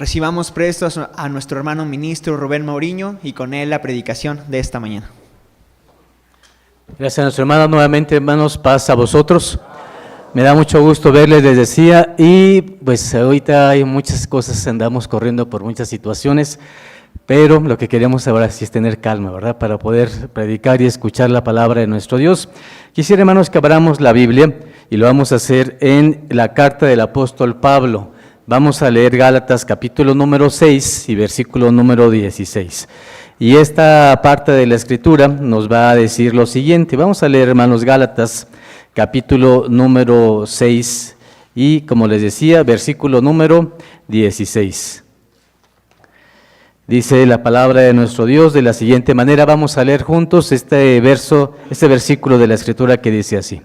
Recibamos prestos a nuestro hermano ministro Rubén Mauriño y con él la predicación de esta mañana. Gracias a nuestro hermano. Nuevamente, hermanos, paz a vosotros. Me da mucho gusto verles, les decía, y pues ahorita hay muchas cosas, andamos corriendo por muchas situaciones, pero lo que queremos ahora sí es tener calma, ¿verdad? Para poder predicar y escuchar la palabra de nuestro Dios. Quisiera, hermanos, que abramos la Biblia y lo vamos a hacer en la carta del apóstol Pablo. Vamos a leer Gálatas capítulo número 6 y versículo número 16. Y esta parte de la escritura nos va a decir lo siguiente. Vamos a leer, hermanos, Gálatas capítulo número 6 y, como les decía, versículo número 16. Dice la palabra de nuestro Dios de la siguiente manera. Vamos a leer juntos este versículo de la escritura que dice así: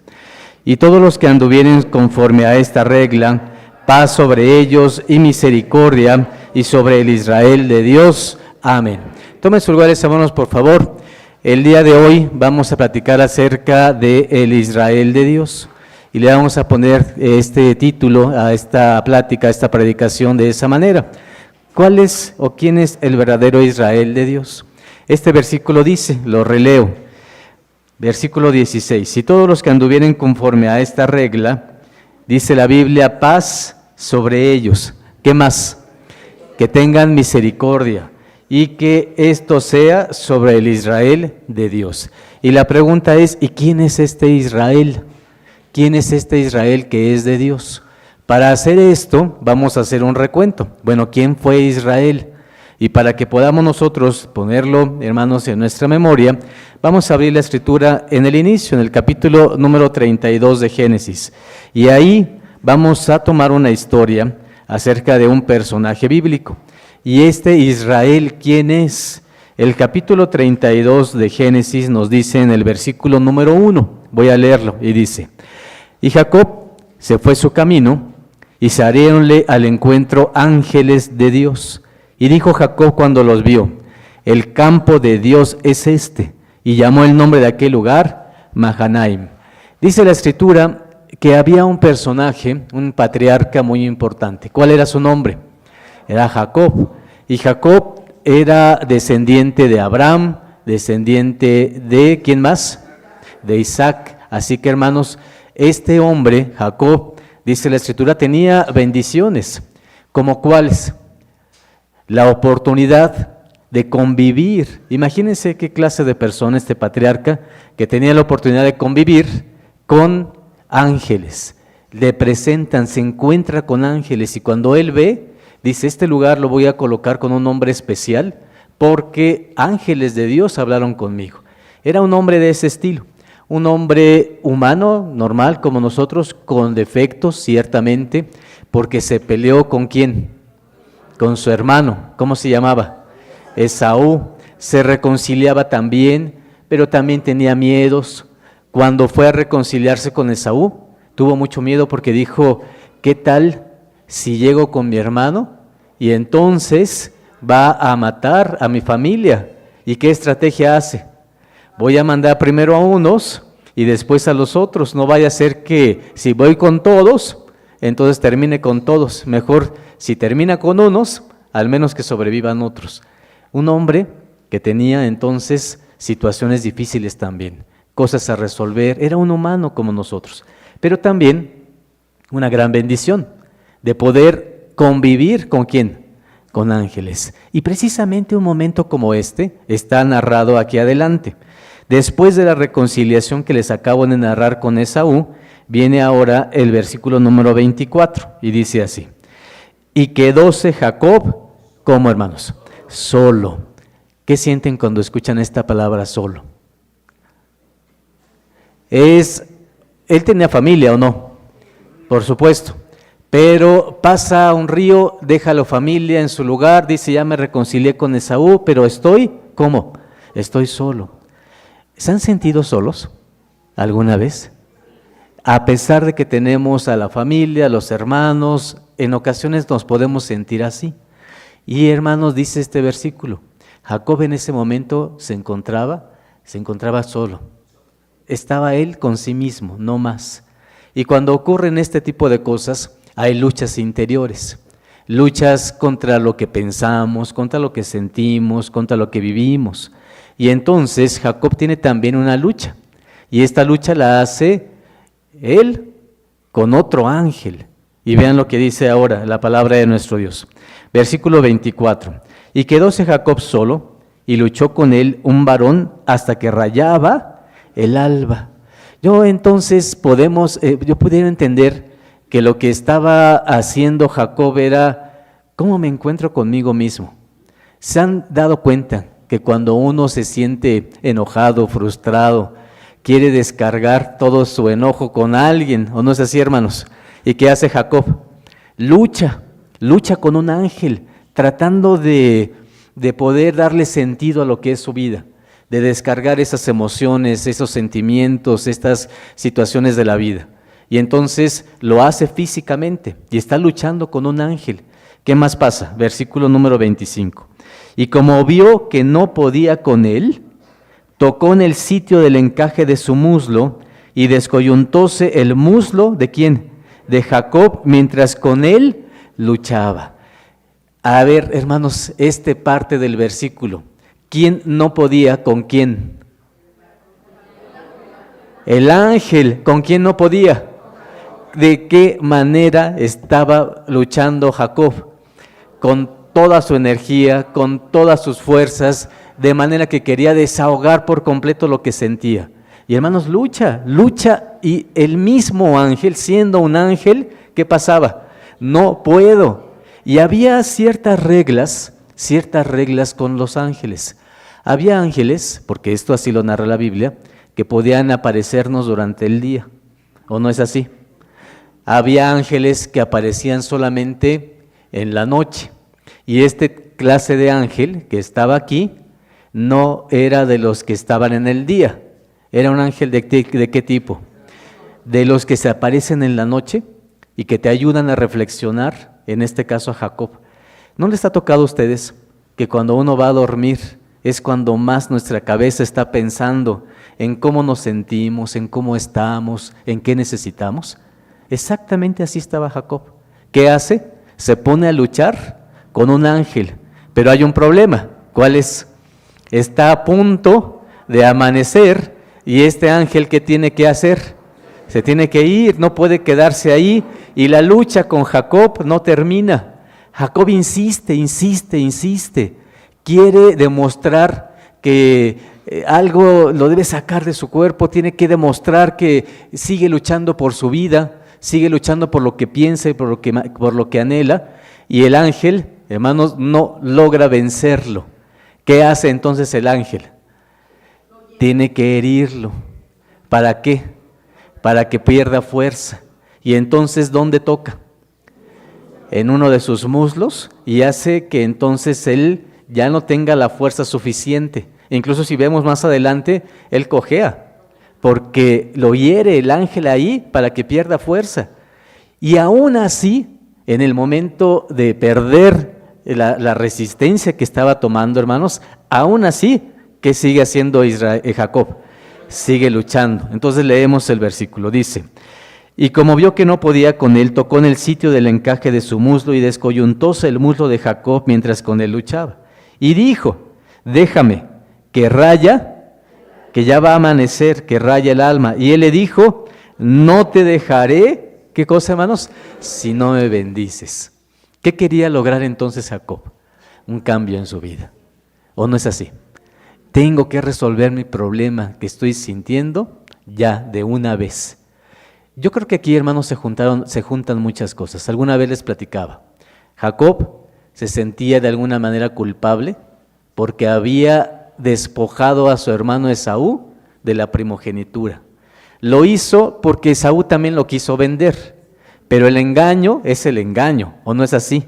y todos los que anduvieren conforme a esta regla, paz sobre ellos y misericordia, y sobre el Israel de Dios. Amén. Tomen sus lugares, hermanos, por favor. El día de hoy vamos a platicar acerca del Israel de Dios. Y le vamos a poner este título a esta plática, a esta predicación de esa manera. ¿Cuál es o quién es el verdadero Israel de Dios? Este versículo dice, lo releo, versículo 16. Si todos los que anduvieren conforme a esta regla, dice la Biblia, paz sobre ellos. ¿Qué más? Que tengan misericordia y que esto sea sobre el Israel de Dios. Y la pregunta es, ¿y quién es este Israel? ¿Quién es este Israel que es de Dios? Para hacer esto vamos a hacer un recuento. Bueno, ¿quién fue Israel? Y para que podamos nosotros ponerlo, hermanos, en nuestra memoria, vamos a abrir la escritura en el inicio, en el capítulo número 32 de Génesis. Y ahí vamos a tomar una historia acerca de un personaje bíblico. Y este Israel, ¿quién es? El capítulo 32 de Génesis nos dice en el versículo número 1, voy a leerlo, y dice: y Jacob se fue su camino, y salieronle al encuentro ángeles de Dios. Y dijo Jacob cuando los vio: el campo de Dios es este. Y llamó el nombre de aquel lugar Mahanaim. Dice la escritura que había un personaje, un patriarca muy importante. ¿Cuál era su nombre? Era Jacob. Y Jacob era descendiente de Abraham, descendiente de, ¿quién más? De Isaac. Así que, hermanos, este hombre, Jacob, dice la escritura, tenía bendiciones. ¿Como cuáles? La oportunidad de convivir. Imagínense qué clase de persona este patriarca que tenía la oportunidad de convivir con ángeles. Le presentan, se encuentra con ángeles, y cuando él ve, dice, este lugar lo voy a colocar con un nombre especial porque ángeles de Dios hablaron conmigo. Era un hombre de ese estilo, un hombre humano, normal como nosotros, con defectos ciertamente, porque se peleó ¿con quién? Con su hermano. ¿Cómo se llamaba? Esaú. Se reconciliaba también, pero también tenía miedos. Cuando fue a reconciliarse con Esaú, tuvo mucho miedo porque dijo, ¿qué tal si llego con mi hermano y entonces va a matar a mi familia? ¿Y qué estrategia hace? Voy a mandar primero a unos y después a los otros. No vaya a ser que si voy con todos, entonces termine con todos. Mejor si termina con unos, al menos que sobrevivan otros. Un hombre que tenía entonces situaciones difíciles también, cosas a resolver, era un humano como nosotros, pero también una gran bendición de poder convivir ¿con quién? Con ángeles. Y precisamente un momento como este está narrado aquí adelante. Después de la reconciliación que les acabo de narrar con Esaú, viene ahora el versículo número 24 y dice así: y quedóse Jacob, ¿cómo, hermanos? Solo. ¿Qué sienten cuando escuchan esta palabra solo? Él tenía familia, ¿o no? Por supuesto, pero pasa un río, deja a la familia en su lugar, dice, ya me reconcilié con Esaú, pero estoy, ¿cómo? Estoy solo. ¿Se han sentido solos alguna vez? A pesar de que tenemos a la familia, a los hermanos, en ocasiones nos podemos sentir así. Y, hermanos, dice este versículo, Jacob en ese momento se encontraba solo. Estaba él con sí mismo, no más. Y cuando ocurren este tipo de cosas, hay luchas interiores. luchas contra lo que pensamos, contra lo que sentimos, contra lo que vivimos. Y entonces Jacob tiene también una lucha, y esta lucha la hace él con otro ángel. Y vean lo que dice ahora la palabra de nuestro Dios. Versículo 24. Y quedóse Jacob solo, y luchó con él un varón hasta que rayaba el alba. Yo pudiera entender que lo que estaba haciendo Jacob era, ¿cómo me encuentro conmigo mismo? ¿Se han dado cuenta que cuando uno se siente enojado, frustrado, quiere descargar todo su enojo con alguien, o no es así, hermanos? ¿Y qué hace Jacob? Lucha con un ángel, tratando de poder darle sentido a lo que es su vida, de descargar esas emociones, esos sentimientos, estas situaciones de la vida. Y entonces lo hace físicamente y está luchando con un ángel. ¿Qué más pasa? Versículo número 25. Y como vio que no podía con él, tocó en el sitio del encaje de su muslo y descoyuntóse el muslo ¿de quién? De Jacob, mientras con él luchaba. A ver, hermanos, parte del versículo. ¿Quién no podía con quién? El ángel. ¿Con quién no podía? ¿De qué manera estaba luchando Jacob? Con toda su energía, con todas sus fuerzas, de manera que quería desahogar por completo lo que sentía. Y hermanos, lucha, y el mismo ángel, siendo un ángel, ¿qué pasaba? No puedo. Y había ciertas reglas con los ángeles. Había ángeles, porque esto así lo narra la Biblia, que podían aparecernos durante el día, ¿o no es así? Había ángeles que aparecían solamente en la noche, y clase de ángel que estaba aquí no era de los que estaban en el día. ¿Era un ángel de qué tipo? De los que se aparecen en la noche y que te ayudan a reflexionar, en este caso a Jacob. ¿No les ha tocado a ustedes que cuando uno va a dormir es cuando más nuestra cabeza está pensando en cómo nos sentimos, en cómo estamos, en qué necesitamos? Exactamente así estaba Jacob. ¿Qué hace? Se pone a luchar con un ángel, pero hay un problema. ¿Cuál es? Está a punto de amanecer y este ángel, ¿qué tiene que hacer? Se tiene que ir, no puede quedarse ahí, y la lucha con Jacob no termina. Jacob insiste, quiere demostrar que algo lo debe sacar de su cuerpo, tiene que demostrar que sigue luchando por su vida, sigue luchando por lo que piensa y por lo que anhela, y el ángel, hermanos, no logra vencerlo. ¿Qué hace entonces el ángel? Tiene que herirlo. ¿Para qué? Para que pierda fuerza. Y entonces, ¿dónde toca? En uno de sus muslos, y hace que entonces él ya no tenga la fuerza suficiente. Incluso si vemos más adelante, él cojea, porque lo hiere el ángel ahí para que pierda fuerza. Y aún así, en el momento de perder la resistencia que estaba tomando, hermanos, aún así, ¿qué sigue haciendo Jacob? Sigue luchando. Entonces leemos el versículo, dice: y como vio que no podía con él, tocó en el sitio del encaje de su muslo y descoyuntóse el muslo de Jacob mientras con él luchaba. Y dijo: déjame, que ya va a amanecer, que raya el alma. Y él le dijo: no te dejaré, ¿qué cosa, hermanos? Si no me bendices. ¿Qué quería lograr entonces Jacob? Un cambio en su vida. ¿O no es así? Tengo que resolver mi problema que estoy sintiendo ya de una vez. Yo creo que aquí, hermanos, se juntan muchas cosas. Alguna vez les platicaba. Jacob se sentía de alguna manera culpable porque había despojado a su hermano Esaú de la primogenitura. Lo hizo porque Esaú también lo quiso vender, pero el engaño es el engaño, ¿o no es así?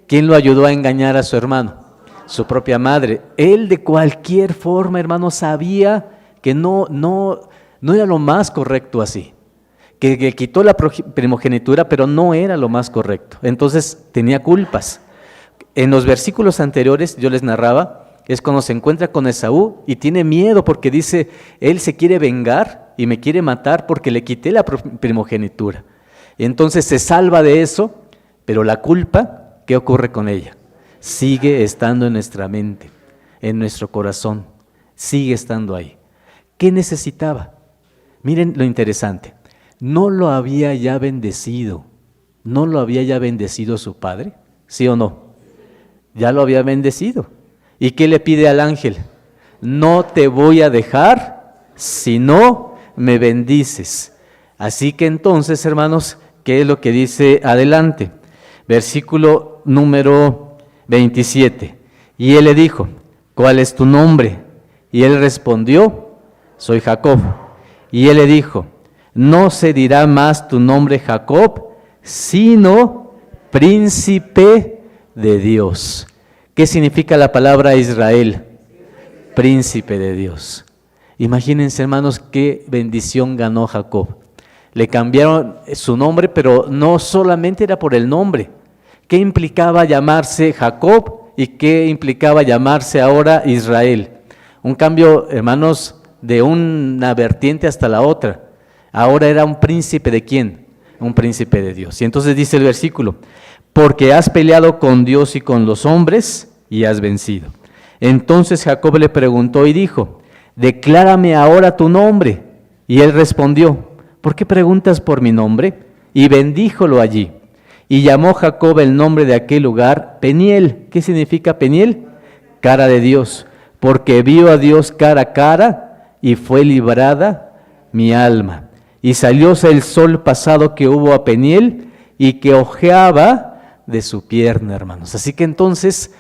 ¿Quién lo ayudó a engañar a su hermano? Su propia madre. Él de cualquier forma, hermano, sabía que no era lo más correcto así, que quitó la primogenitura, pero no era lo más correcto. Entonces tenía culpas. En los versículos anteriores yo les narraba, es cuando se encuentra con Esaú y tiene miedo porque dice, él se quiere vengar y me quiere matar porque le quité la primogenitura. Y entonces se salva de eso, pero la culpa ¿qué ocurre con ella? Sigue estando en nuestra mente, en nuestro corazón, sigue estando ahí. ¿Qué necesitaba? Miren lo interesante, ¿no lo había ya bendecido? ¿No lo había ya bendecido su padre? ¿Sí o no? Ya lo había bendecido. ¿Y qué le pide al ángel? No te voy a dejar si no me bendices. Así que entonces, hermanos, ¿qué es lo que dice adelante? Versículo número 27. Y él le dijo, ¿cuál es tu nombre? Y él respondió, soy Jacob. Y él le dijo, no se dirá más tu nombre Jacob, sino príncipe de Dios. ¿Qué significa la palabra Israel? Príncipe de Dios. Imagínense, hermanos, qué bendición ganó Jacob. Le cambiaron su nombre, pero no solamente era por el nombre. ¿Qué implicaba llamarse Jacob y qué implicaba llamarse ahora Israel? Un cambio, hermanos, de una vertiente hasta la otra. Ahora era un príncipe ¿de quién? Un príncipe de Dios. Y entonces dice el versículo, porque has peleado con Dios y con los hombres y has vencido. Entonces Jacob le preguntó y dijo, declárame ahora tu nombre. Y él respondió, ¿por qué preguntas por mi nombre? Y bendíjolo allí. Y llamó Jacob el nombre de aquel lugar Peniel. ¿Qué significa Peniel? Cara de Dios. Porque vio a Dios cara a cara y fue librada mi alma. Y salióse el sol pasado que hubo a Peniel y que ojeaba de su pierna, hermanos. Así que entonces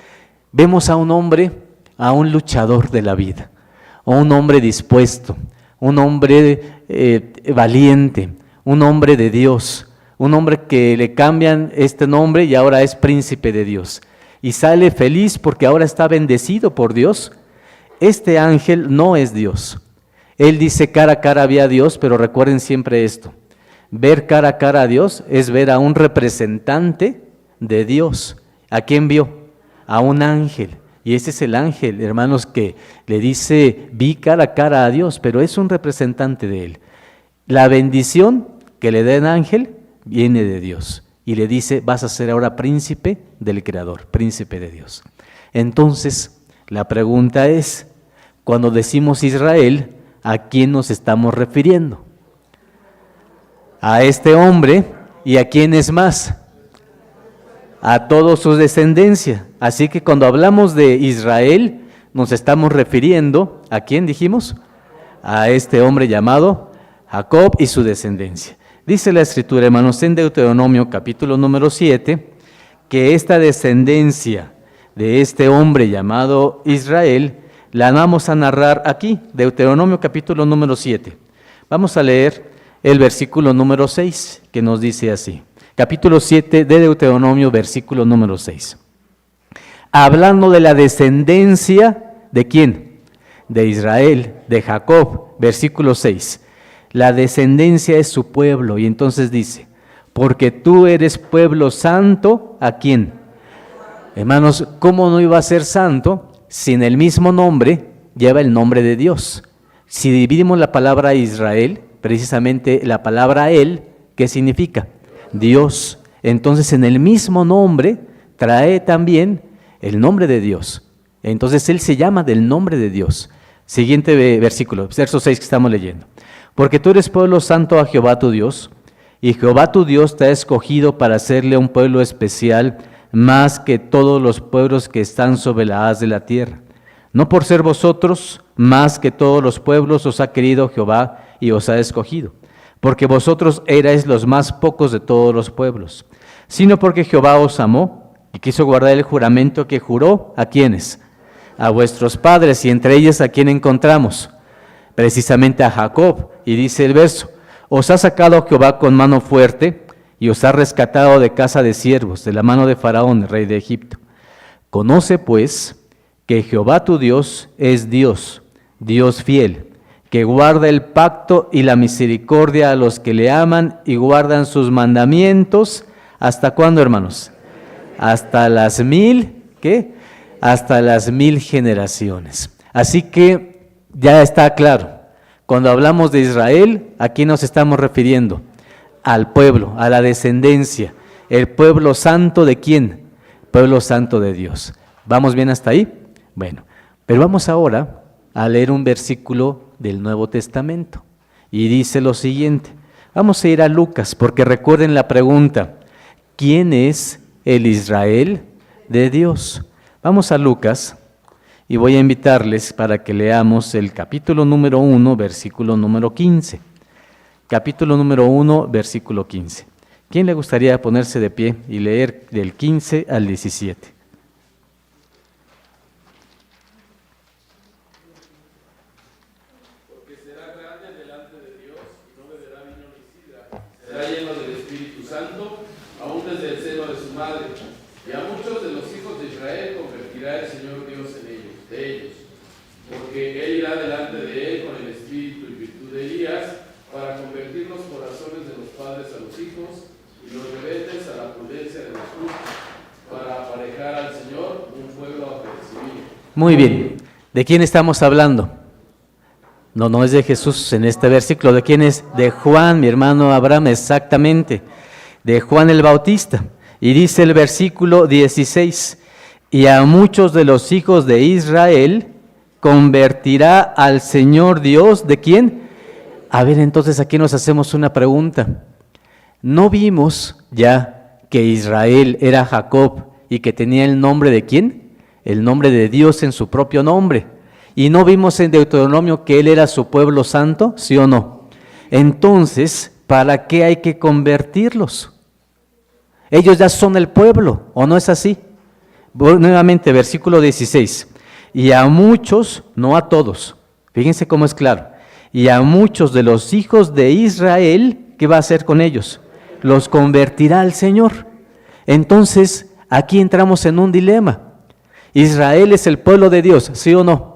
vemos a un hombre, a un luchador de la vida, a un hombre dispuesto, un hombre valiente, un hombre de Dios, un hombre que le cambian este nombre y ahora es príncipe de Dios. Y sale feliz porque ahora está bendecido por Dios. Este ángel no es Dios. Él dice cara a cara había a Dios, pero recuerden siempre esto. Ver cara a cara a Dios es ver a un representante de Dios. ¿A quién vio? A un ángel. Y ese es el ángel, hermanos, que le dice, vi cara a cara a Dios, pero es un representante de Él. La bendición que le da el ángel viene de Dios. Y le dice, vas a ser ahora príncipe del Creador, príncipe de Dios. Entonces, la pregunta es, cuando decimos Israel, ¿a quién nos estamos refiriendo? A este hombre, ¿y a quién es más? A toda su descendencia. Así que cuando hablamos de Israel, nos estamos refiriendo, ¿a quién dijimos? A este hombre llamado Jacob y su descendencia. Dice la Escritura, hermanos, en Deuteronomio capítulo número 7, que esta descendencia de este hombre llamado Israel, la vamos a narrar aquí, Deuteronomio capítulo número 7. Vamos a leer el versículo número 6, que nos dice así. Capítulo 7 de Deuteronomio, versículo número 6. Hablando de la descendencia, ¿de quién? De Israel, de Jacob, versículo 6. La descendencia es su pueblo, y entonces dice, porque tú eres pueblo santo, ¿a quién? Hermanos, ¿cómo no iba a ser santo si en el mismo nombre lleva el nombre de Dios? Si dividimos la palabra Israel, precisamente la palabra él, ¿qué significa? Dios. Entonces en el mismo nombre trae también el nombre de Dios. Entonces él se llama del nombre de Dios. Siguiente versículo, verso 6 que estamos leyendo. Porque tú eres pueblo santo a Jehová tu Dios, y Jehová tu Dios te ha escogido para hacerle un pueblo especial, más que todos los pueblos que están sobre la haz de la tierra. No por ser vosotros, más que todos los pueblos os ha querido Jehová y os ha escogido, porque vosotros erais los más pocos de todos los pueblos, sino porque Jehová os amó y quiso guardar el juramento que juró, ¿a quiénes? A vuestros padres, y entre ellos ¿a quién encontramos? Precisamente a Jacob, y dice el verso, os ha sacado Jehová con mano fuerte, y os ha rescatado de casa de siervos, de la mano de Faraón, rey de Egipto. Conoce pues que Jehová tu Dios es Dios, Dios fiel, que guarda el pacto y la misericordia a los que le aman y guardan sus mandamientos. ¿Hasta cuándo, hermanos? Hasta las 1000, ¿qué? Hasta las 1000 generaciones. Así que ya está claro. Cuando hablamos de Israel, ¿a quién nos estamos refiriendo? Al pueblo, a la descendencia. ¿El pueblo santo de quién? pueblo santo de Dios. ¿Vamos bien hasta ahí? Bueno, pero vamos ahora a leer un versículo del Nuevo Testamento. Y dice lo siguiente. Vamos a ir a Lucas, porque recuerden la pregunta: ¿quién es el Israel de Dios? Vamos a Lucas y voy a invitarles para que leamos el capítulo número 1, versículo número 15. Capítulo número 1, versículo 15. ¿Quién le gustaría ponerse de pie y leer del 15 al 17? Será lleno del Espíritu Santo, aún desde el seno de su madre, y a muchos de los hijos de Israel convertirá el Señor Dios de ellos, porque Él irá delante de Él con el espíritu y virtud de Elías, para convertir los corazones de los padres a los hijos, y los rebeldes a la prudencia de los justos, para aparejar al Señor un pueblo apercibido. Muy bien, ¿de quién estamos hablando? No es de Jesús en este versículo. ¿De quién es? De Juan, mi hermano Abraham, exactamente. De Juan el Bautista. Y dice el versículo 16, y a muchos de los hijos de Israel convertirá al Señor Dios. ¿De quién? A ver, entonces aquí nos hacemos una pregunta. ¿No vimos ya que Israel era Jacob y que tenía el nombre de quién? El nombre de Dios en su propio nombre. ¿Y no vimos en Deuteronomio que Él era su pueblo santo? ¿Sí o no? Entonces, ¿para qué hay que convertirlos? Ellos ya son el pueblo, ¿o no es así? Nuevamente, versículo 16. Y a muchos, no a todos, fíjense cómo es claro, y a muchos de los hijos de Israel, ¿qué va a hacer con ellos? Los convertirá al Señor. Entonces, aquí entramos en un dilema. Israel es el pueblo de Dios, ¿sí o no?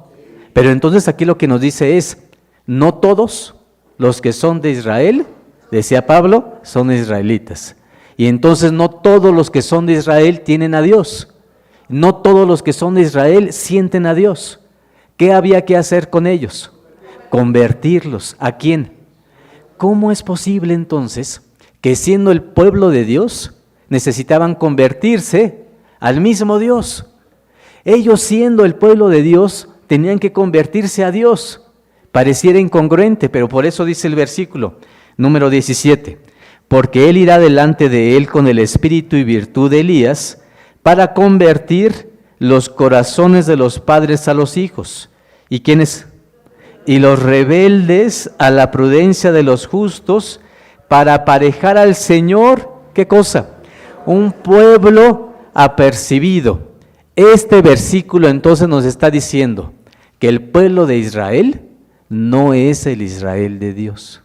Pero entonces aquí lo que nos dice es, no todos los que son de Israel, decía Pablo, son israelitas. Y entonces no todos los que son de Israel tienen a Dios. No todos los que son de Israel sienten a Dios. ¿Qué había que hacer con ellos? Convertirlos. ¿A quién? ¿Cómo es posible entonces que siendo el pueblo de Dios necesitaban convertirse al mismo Dios? Ellos siendo el pueblo de Dios tenían que convertirse a Dios. Pareciera incongruente, pero por eso dice el versículo número 17. Porque Él irá delante de él con el espíritu y virtud de Elías para convertir los corazones de los padres a los hijos. ¿Y quiénes? Y los rebeldes a la prudencia de los justos, para aparejar al Señor, ¿qué cosa? Un pueblo apercibido. Este versículo entonces nos está diciendo que el pueblo de Israel no es el Israel de Dios.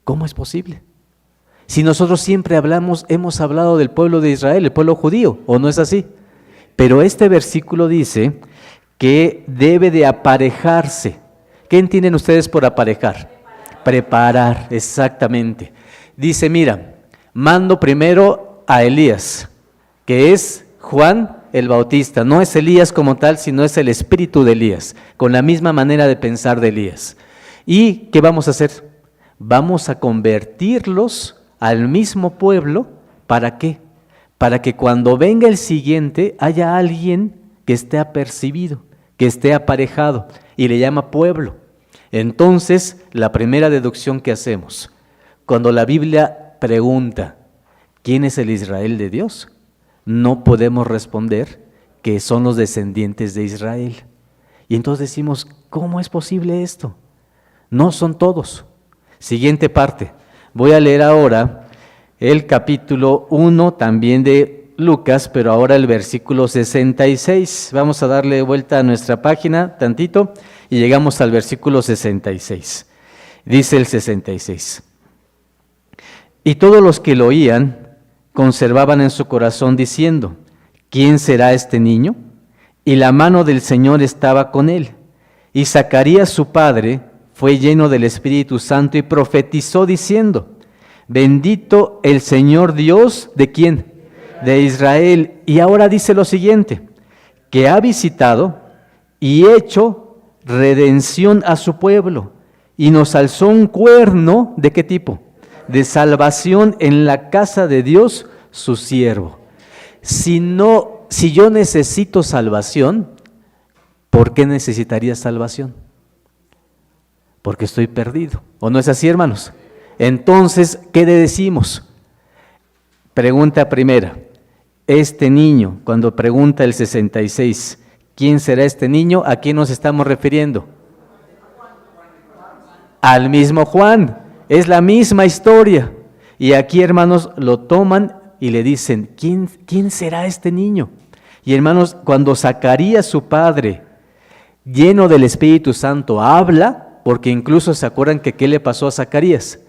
¿Cómo es posible? Si nosotros siempre hemos hablado del pueblo de Israel, el pueblo judío, ¿o no es así? Pero este versículo dice que debe de aparejarse. ¿Qué entienden ustedes por aparejar? Preparar, exactamente. Dice, mira, mando primero a Elías, que es Juan el Bautista. No es Elías como tal, sino es el espíritu de Elías, con la misma manera de pensar de Elías. ¿Y qué vamos a hacer? Vamos a convertirlos al mismo pueblo. ¿Para qué? Para que cuando venga el siguiente haya alguien que esté apercibido, que esté aparejado, y le llama pueblo. Entonces, la primera deducción que hacemos, cuando la Biblia pregunta, ¿quién es el Israel de Dios?, no podemos responder que son los descendientes de Israel. Y entonces decimos, ¿cómo es posible esto? No son todos. Siguiente parte. Voy a leer ahora el capítulo 1 también de Lucas, pero ahora el versículo 66. Vamos a darle vuelta a nuestra página tantito y llegamos al versículo 66. Dice el 66. Y todos los que lo oían conservaban en su corazón diciendo, ¿quién será este niño? Y la mano del Señor estaba con él. Y Zacarías su padre fue lleno del Espíritu Santo y profetizó diciendo, bendito el Señor Dios, ¿de quién? De Israel. Y ahora dice lo siguiente, que ha visitado y hecho redención a su pueblo, y nos alzó un cuerno, ¿de qué tipo? De salvación en la casa de Dios, su siervo. si yo necesito salvación, ¿por qué necesitaría salvación? Porque estoy perdido. ¿O no es así, hermanos? Entonces, ¿qué le decimos? Pregunta primera. Este niño, cuando pregunta el 66, ¿quién será este niño? ¿A quién nos estamos refiriendo? Al mismo Juan. Es la misma historia. Y aquí, hermanos, lo toman y le dicen, ¿quién será este niño? Y hermanos, cuando Zacarías, su padre, lleno del Espíritu Santo, habla, porque incluso se acuerdan que ¿qué le pasó a Zacarías?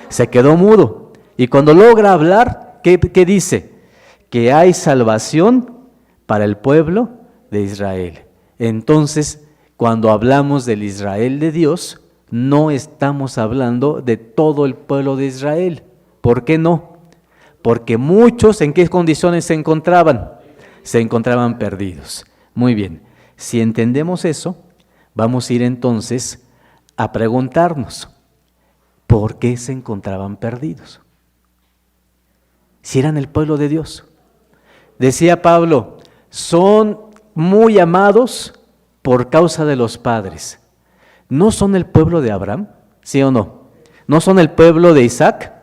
Se quedó mudo. Y cuando logra hablar, ¿qué dice? Que hay salvación para el pueblo de Israel. Entonces, cuando hablamos del Israel de Dios, no estamos hablando de todo el pueblo de Israel. ¿Por qué no? Porque muchos, ¿en qué condiciones se encontraban? Se encontraban perdidos. Muy bien, si entendemos eso, vamos a ir entonces a preguntarnos, ¿por qué se encontraban perdidos? Si eran el pueblo de Dios. Decía Pablo, son muy amados por causa de los padres. ¿No son el pueblo de Abraham? ¿Sí o no? ¿No son el pueblo de Isaac?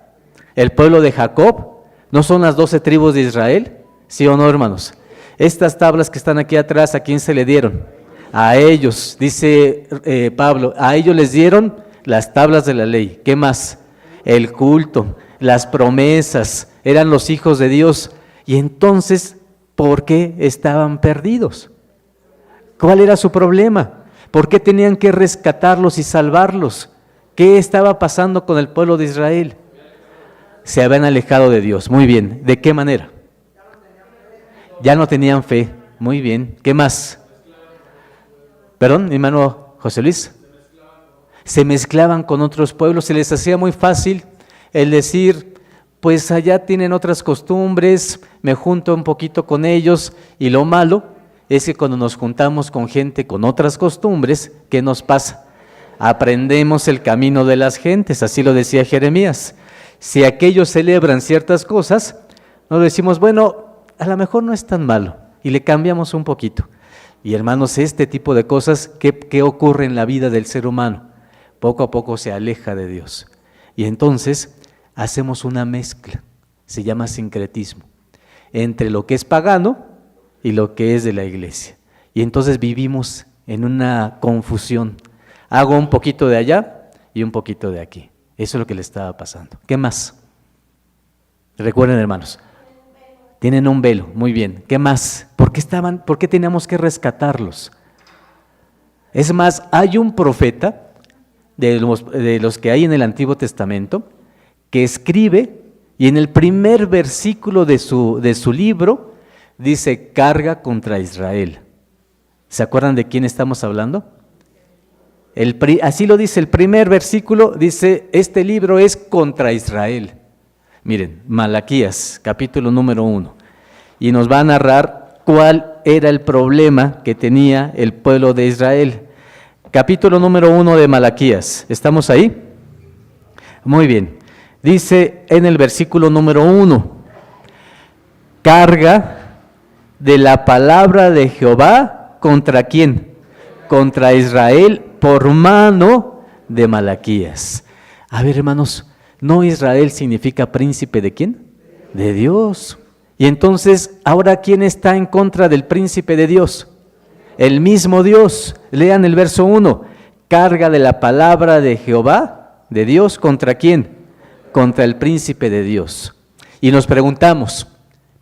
¿El pueblo de Jacob? ¿No son las 12 tribus de Israel? ¿Sí o no, hermanos? Estas tablas que están aquí atrás, ¿a quién se le dieron? A ellos, dice Pablo, a ellos les dieron las tablas de la ley. ¿Qué más? El culto, las promesas, eran los hijos de Dios. Y entonces, ¿por qué estaban perdidos? ¿Cuál era su problema? ¿Por qué tenían que rescatarlos y salvarlos? ¿Qué estaba pasando con el pueblo de Israel? Se habían alejado de Dios. Muy bien. ¿De qué manera? Ya no tenían fe. Muy bien. ¿Qué más? Perdón, mi hermano José Luis. Se mezclaban con otros pueblos. Se les hacía muy fácil el decir, pues allá tienen otras costumbres, me junto un poquito con ellos. Y lo malo es que cuando nos juntamos con gente con otras costumbres, ¿qué nos pasa? Aprendemos el camino de las gentes, así lo decía Jeremías. Si aquellos celebran ciertas cosas, nos decimos, bueno, a lo mejor no es tan malo, y le cambiamos un poquito. Y hermanos, este tipo de cosas, ¿qué ocurre en la vida del ser humano? Poco a poco se aleja de Dios. Y entonces hacemos una mezcla, se llama sincretismo, entre lo que es pagano y lo que es de la iglesia. Y entonces vivimos en una confusión. Hago un poquito de allá y un poquito de aquí. Eso es lo que le estaba pasando. ¿Qué más? Recuerden, hermanos, tienen un velo, muy bien. ¿Qué más? ¿Por qué teníamos que rescatarlos? Es más, hay un profeta de los que hay en el Antiguo Testamento que escribe y en el primer versículo de su libro dice, carga contra Israel. ¿Se acuerdan de quién estamos hablando? Así lo dice el primer versículo, dice, este libro es contra Israel. Miren, Malaquías, capítulo número 1, y nos va a narrar cuál era el problema que tenía el pueblo de Israel. Capítulo número 1 de Malaquías, ¿estamos ahí? Muy bien, dice en el versículo número 1, carga de la palabra de Jehová, ¿contra quién? Contra Israel, por mano de Malaquías. A ver, hermanos, ¿no Israel significa príncipe de quién? De Dios. Y entonces, ¿ahora quién está en contra del príncipe de Dios? El mismo Dios. Lean el verso 1. Carga de la palabra de Jehová, de Dios, ¿contra quién? Contra el príncipe de Dios. Y nos preguntamos,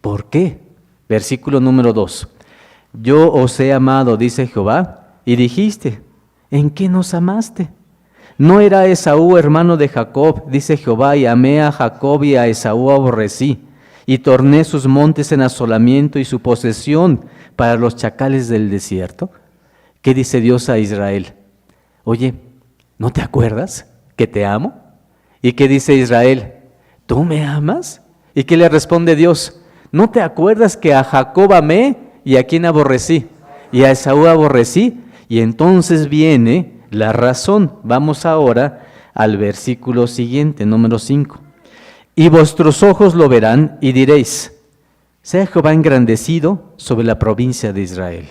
¿por qué? Versículo número 2. Yo os he amado, dice Jehová, y dijiste, ¿en qué nos amaste? ¿No era Esaú hermano de Jacob, dice Jehová, y amé a Jacob y a Esaú aborrecí, y torné sus montes en asolamiento y su posesión para los chacales del desierto? ¿Qué dice Dios a Israel? Oye, ¿no te acuerdas que te amo? ¿Y qué dice Israel? ¿Tú me amas? ¿Y qué le responde Dios? ¿No te acuerdas que a Jacob amé y a quién aborrecí? Y a Esaú aborrecí. Y entonces viene la razón. Vamos ahora al versículo siguiente, número 5. Y vuestros ojos lo verán y diréis, sea Jehová engrandecido sobre la provincia de Israel.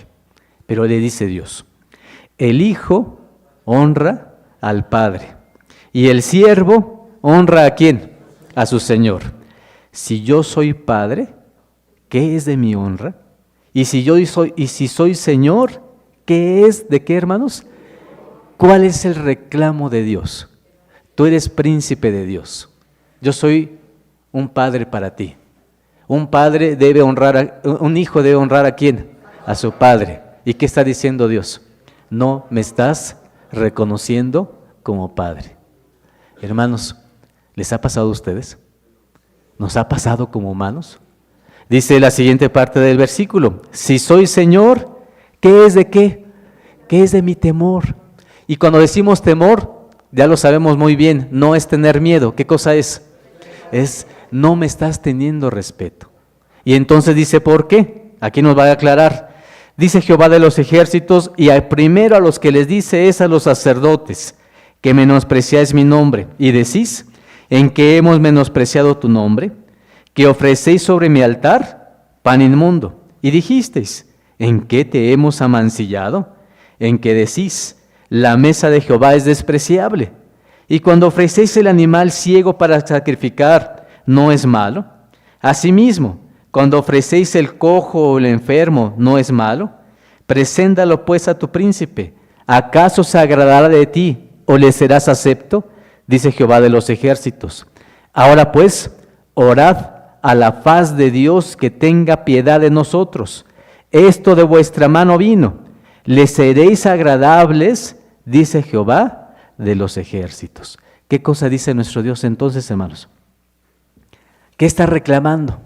Pero le dice Dios, el Hijo honra al Padre, y el siervo honra ¿a quién? A su Señor. Si yo soy Padre, ¿qué es de mi honra? Y si soy Señor, ¿qué es de qué, hermanos? ¿Cuál es el reclamo de Dios? Tú eres príncipe de Dios. Yo soy un padre para ti. Un hijo debe honrar ¿a quién? A su padre. ¿Y qué está diciendo Dios? No me estás reconociendo como padre. Hermanos, ¿les ha pasado a ustedes? ¿Nos ha pasado como humanos? Dice la siguiente parte del versículo, si soy Señor, ¿qué es de qué? ¿Qué es de mi temor? Y cuando decimos temor, ya lo sabemos muy bien, no es tener miedo. ¿Qué cosa es? Es no me estás teniendo respeto. Y entonces dice, ¿por qué? Aquí nos va a aclarar. Dice Jehová de los ejércitos, y primero a los que les dice es a los sacerdotes, que menospreciáis mi nombre, y decís, ¿en qué hemos menospreciado tu nombre? Que ofrecéis sobre mi altar pan inmundo. Y dijisteis, ¿en qué te hemos amancillado? En que decís, la mesa de Jehová es despreciable. Y cuando ofrecéis el animal ciego para sacrificar, ¿no es malo? Asimismo, cuando ofrecéis el cojo o el enfermo, ¿no es malo? Preséntalo pues a tu príncipe. ¿Acaso se agradará de ti o le serás acepto? Dice Jehová de los ejércitos. Ahora pues, orad a la faz de Dios que tenga piedad de nosotros. Esto de vuestra mano vino. Le seréis agradables, dice Jehová de los ejércitos. ¿Qué cosa dice nuestro Dios entonces, hermanos? ¿Qué está reclamando?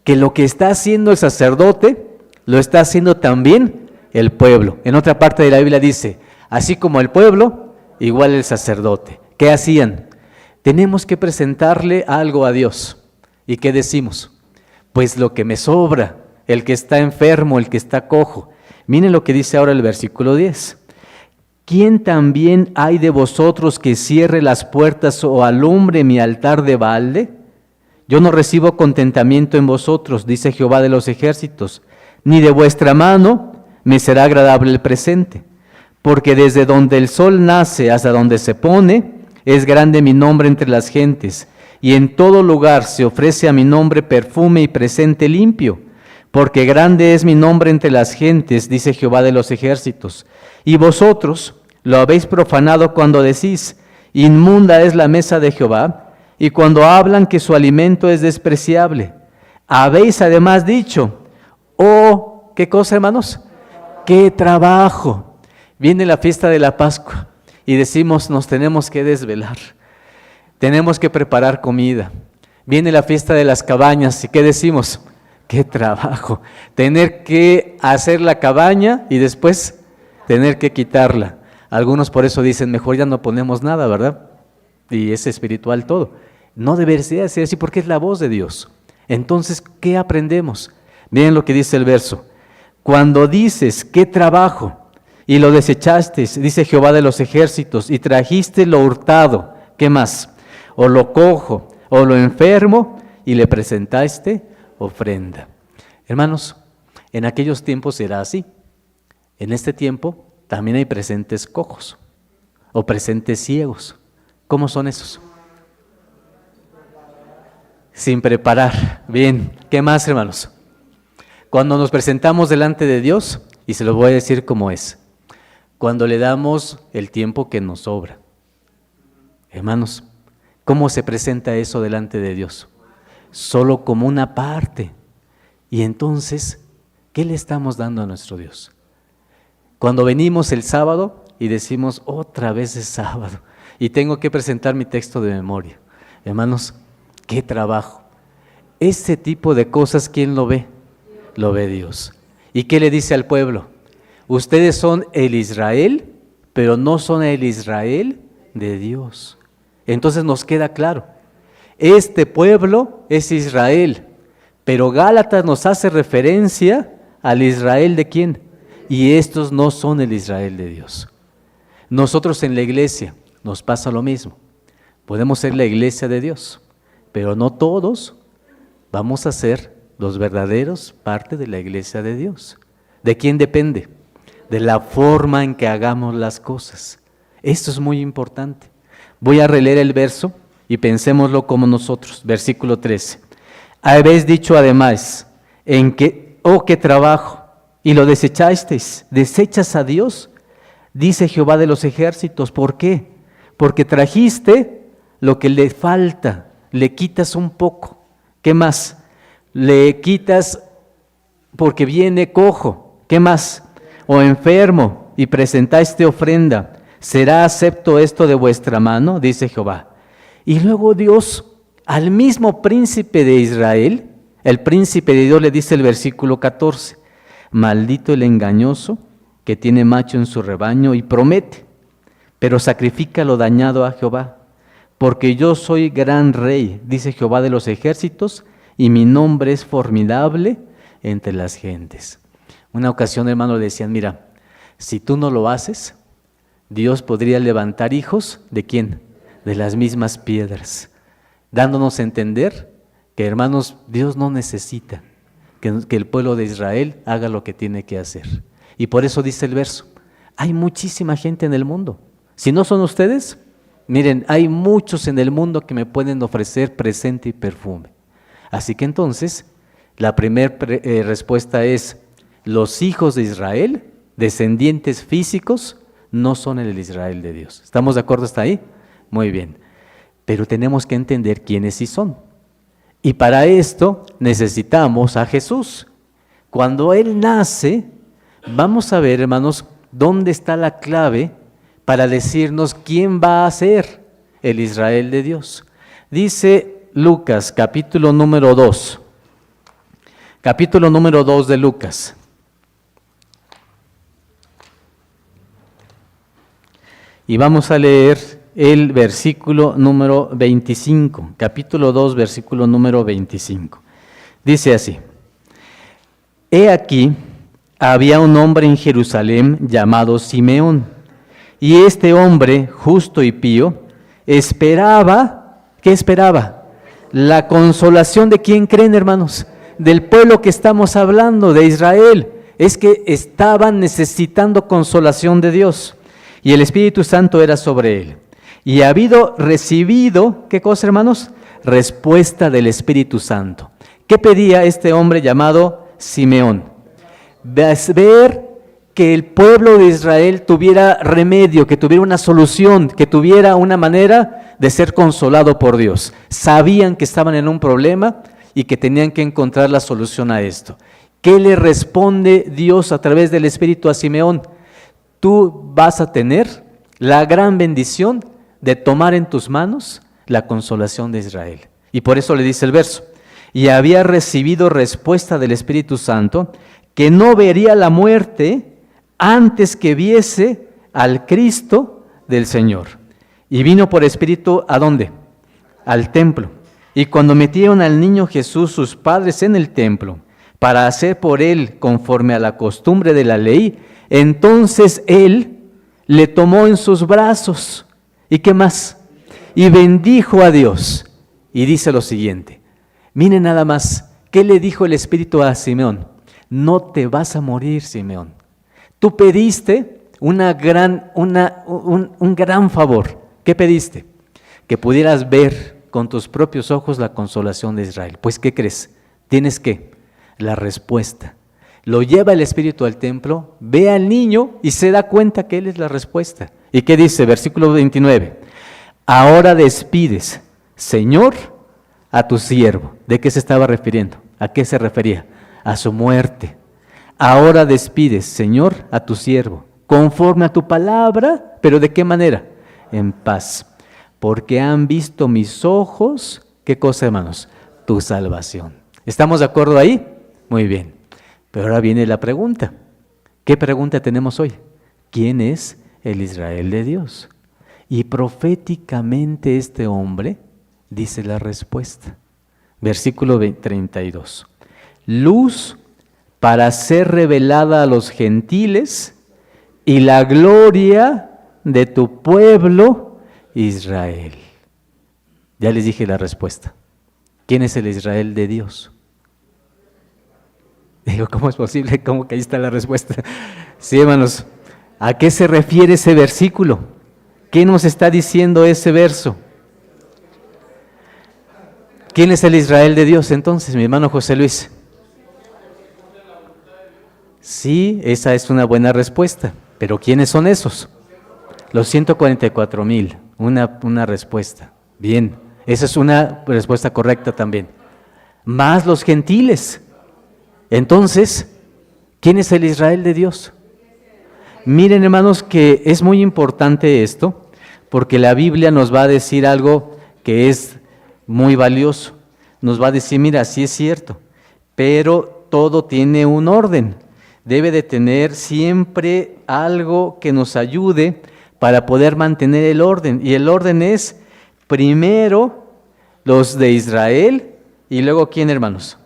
Que lo que está haciendo el sacerdote, lo está haciendo también el pueblo. En otra parte de la Biblia dice, así como el pueblo, igual el sacerdote. ¿Qué hacían? Tenemos que presentarle algo a Dios. ¿Y qué decimos? Pues lo que me sobra, el que está enfermo, el que está cojo. Miren lo que dice ahora el versículo 10. ¿Quién también hay de vosotros que cierre las puertas o alumbre mi altar de balde? Yo no recibo contentamiento en vosotros, dice Jehová de los ejércitos, ni de vuestra mano me será agradable el presente. Porque desde donde el sol nace hasta donde se pone, es grande mi nombre entre las gentes, y en todo lugar se ofrece a mi nombre perfume y presente limpio, porque grande es mi nombre entre las gentes, dice Jehová de los ejércitos. Y vosotros lo habéis profanado cuando decís, inmunda es la mesa de Jehová, y cuando hablan que su alimento es despreciable. Habéis además dicho, oh, ¿qué cosa, hermanos? ¡Qué trabajo! Viene la fiesta de la Pascua y decimos, nos tenemos que desvelar. Tenemos que preparar comida. Viene la fiesta de las cabañas y ¿qué decimos? ¡Qué trabajo! Tener que hacer la cabaña y después tener que quitarla. Algunos por eso dicen, mejor ya no ponemos nada, ¿verdad? Y es espiritual todo. No debería ser así porque es la voz de Dios. Entonces, ¿qué aprendemos? Miren lo que dice el verso. Cuando dices, ¡qué trabajo! Y lo desechaste, dice Jehová de los ejércitos, y trajiste lo hurtado, ¿qué más? O lo cojo, o lo enfermo, y le presentaste ofrenda. Hermanos, en aquellos tiempos era así. En este tiempo también hay presentes cojos, o presentes ciegos. ¿Cómo son esos? Sin preparar. Bien, ¿qué más, hermanos? Cuando nos presentamos delante de Dios, y se lo voy a decir como es, cuando le damos el tiempo que nos sobra. Hermanos, ¿cómo se presenta eso delante de Dios? Solo como una parte. Y entonces, ¿qué le estamos dando a nuestro Dios? Cuando venimos el sábado y decimos, otra vez es sábado, y tengo que presentar mi texto de memoria. Hermanos, ¡qué trabajo! Ese tipo de cosas, ¿quién lo ve? Lo ve Dios. ¿Y qué le dice al pueblo? Ustedes son el Israel, pero no son el Israel de Dios. Entonces nos queda claro, este pueblo es Israel, pero Gálatas nos hace referencia al Israel de quién, y estos no son el Israel de Dios. Nosotros en la iglesia nos pasa lo mismo, podemos ser la iglesia de Dios, pero no todos vamos a ser los verdaderos, parte de la iglesia de Dios. ¿De quién depende? De la forma en que hagamos las cosas. Esto es muy importante. Voy a releer el verso y pensémoslo como nosotros. Versículo 13. Habéis dicho además, qué trabajo, y lo desechasteis. ¿Desechas a Dios? Dice Jehová de los ejércitos. ¿Por qué? Porque trajiste lo que le falta, le quitas un poco. ¿Qué más? Le quitas porque viene cojo. ¿Qué más? O enfermo, y presentaste ofrenda. ¿Será acepto esto de vuestra mano? Dice Jehová. Y luego Dios, al mismo príncipe de Israel, el príncipe de Dios le dice el versículo 14, maldito el engañoso que tiene macho en su rebaño y promete, pero sacrifica lo dañado a Jehová, porque yo soy gran rey, dice Jehová de los ejércitos, y mi nombre es formidable entre las gentes. Una ocasión, hermano, le decían, mira, si tú no lo haces, Dios podría levantar hijos, ¿de quién? De las mismas piedras, dándonos a entender que, hermanos, Dios no necesita que el pueblo de Israel haga lo que tiene que hacer. Y por eso dice el verso, hay muchísima gente en el mundo. Si no son ustedes, miren, hay muchos en el mundo que me pueden ofrecer presente y perfume. Así que entonces, la primera respuesta es, los hijos de Israel, descendientes físicos, no son el Israel de Dios. ¿Estamos de acuerdo hasta ahí? Muy bien. Pero tenemos que entender quiénes sí son. Y para esto necesitamos a Jesús. Cuando Él nace, vamos a ver, hermanos, dónde está la clave para decirnos quién va a ser el Israel de Dios. Dice Lucas, capítulo número 2. Capítulo número 2 de Lucas. Y vamos a leer el versículo número 25, capítulo 2, versículo número 25. Dice así, he aquí, había un hombre en Jerusalén llamado Simeón, y este hombre, justo y pío, esperaba, ¿qué esperaba? La consolación de ¿quién creen, hermanos? Del pueblo que estamos hablando, de Israel. Es que estaban necesitando consolación de Dios. Y el Espíritu Santo era sobre él. Y ha habido recibido, ¿qué cosa, hermanos? Respuesta del Espíritu Santo. ¿Qué pedía este hombre llamado Simeón? Ver que el pueblo de Israel tuviera remedio, que tuviera una solución, que tuviera una manera de ser consolado por Dios. Sabían que estaban en un problema y que tenían que encontrar la solución a esto. ¿Qué le responde Dios a través del Espíritu a Simeón? Tú vas a tener la gran bendición de tomar en tus manos la consolación de Israel. Y por eso le dice el verso, y había recibido respuesta del Espíritu Santo, que no vería la muerte antes que viese al Cristo del Señor. Y vino por Espíritu, ¿a dónde? Al templo. Y cuando metieron al niño Jesús sus padres en el templo, para hacer por él conforme a la costumbre de la ley, entonces él le tomó en sus brazos. ¿Y qué más? Y bendijo a Dios. Y dice lo siguiente. Miren nada más, ¿qué le dijo el Espíritu a Simeón? No te vas a morir, Simeón. Tú pediste un gran favor. ¿Qué pediste? Que pudieras ver con tus propios ojos la consolación de Israel. Pues, ¿qué crees? Tienes que la respuesta. Lo lleva el Espíritu al templo, ve al niño y se da cuenta que él es la respuesta. ¿Y qué dice? Versículo 29. Ahora despides, Señor, a tu siervo. ¿De qué se estaba refiriendo? ¿A qué se refería? A su muerte. Ahora despides, Señor, a tu siervo, conforme a tu palabra, pero ¿de qué manera? En paz. Porque han visto mis ojos, ¿qué cosa, hermanos? Tu salvación. ¿Estamos de acuerdo ahí? Muy bien. Pero ahora viene la pregunta. ¿Qué pregunta tenemos hoy? ¿Quién es el Israel de Dios? Y proféticamente este hombre dice la respuesta. Versículo 32. Luz para ser revelada a los gentiles y la gloria de tu pueblo Israel. Ya les dije la respuesta. ¿Quién es el Israel de Dios? Digo, ¿cómo es posible? ¿Cómo que ahí está la respuesta? Sí, hermanos, ¿a qué se refiere ese versículo? ¿Qué nos está diciendo ese verso? ¿Quién es el Israel de Dios entonces, mi hermano José Luis? Sí, esa es una buena respuesta, pero ¿quiénes son esos? Los 144,000, una respuesta. Bien, esa es una respuesta correcta también. Más los gentiles. Entonces, ¿quién es el Israel de Dios? Miren, hermanos, que es muy importante esto, porque la Biblia nos va a decir algo que es muy valioso. Nos va a decir, mira, sí es cierto, pero todo tiene un orden. Debe de tener siempre algo que nos ayude para poder mantener el orden. Y el orden es primero los de Israel y luego ¿quién, hermanos?